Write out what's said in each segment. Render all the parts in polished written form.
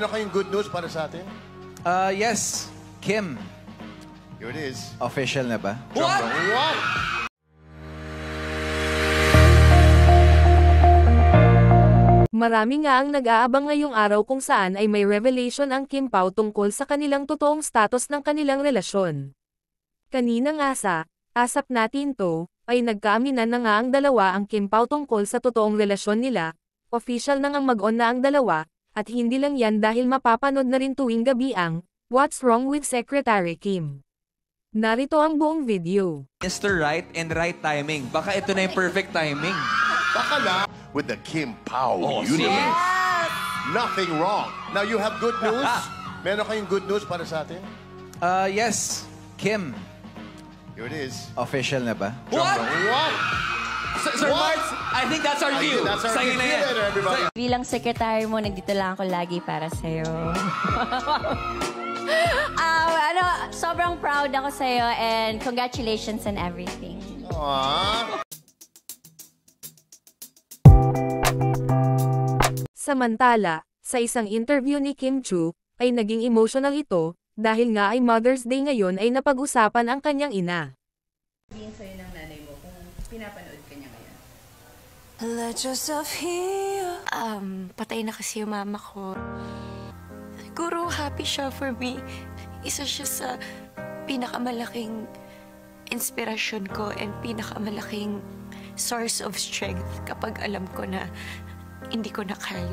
Ano kayong good news para sa atin? Yes. Kim. Here it is. Official na ba? What? What? Marami nga ang nag-aabang ngayong araw kung saan ay may revelation ang Kim Pao tungkol sa kanilang totoong status ng kanilang relasyon. Kanina nga asap natin to, ay nagkaaminan na nga ang dalawa ang Kim Pao tungkol sa totoong relasyon nila, official na ngang mag-on na ang dalawa, at hindi lang yan dahil mapapanood na rin tuwing gabi ang What's Wrong with Secretary Kim. Narito ang buong video. Mr. Right and right timing. Baka ito na yung perfect timing. Baka na with the Kim Pao universe. Yes! Nothing wrong. Now you have good news? Meron kayong good news para sa atin? Yes. Kim. Here it is. Official na ba? What? What? Sir What? Marks, I think that's our cue. That's our Sa'yo cue. na See you yan. later, everybody. Bilang secretary mo, nandito lang ako lagi para sa'yo. Sobrang proud ako sa'yo and congratulations on everything. Aww. Samantala, sa isang interview ni Kim Chu, ay naging emotional ito, dahil nga ay Mother's Day ngayon ay napag-usapan ang kanyang ina. Sabihin sa'yo ng nanay mo kung pinapanood ka niya ngayon. Let yourself heal. Patay na kasi yung mama ko. Siguro happy siya for me. Isa siya sa pinakamalaking inspirasyon ko and pinakamalaking source of strength kapag alam ko na hindi ko na kaya.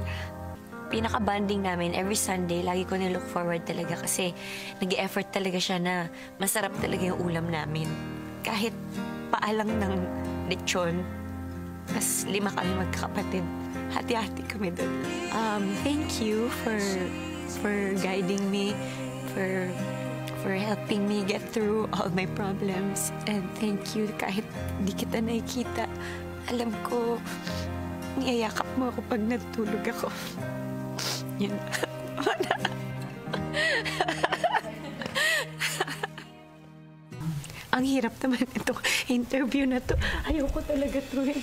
Pinaka-bonding namin every Sunday, lagi ko nilook forward talaga kasi nag-e-effort talaga siya na masarap talaga yung ulam namin. Kahit paalang ng lechon, mas 5 kami magkakapatid. Hati-hati kami doon. Thank you for guiding me, for helping me get through all my problems. And thank you kahit di kita nakikita. Alam ko, niyayakap mo ako pag natutulog ako. Yun. Ang hirap naman itong interview na to. Ayoko talaga to eh.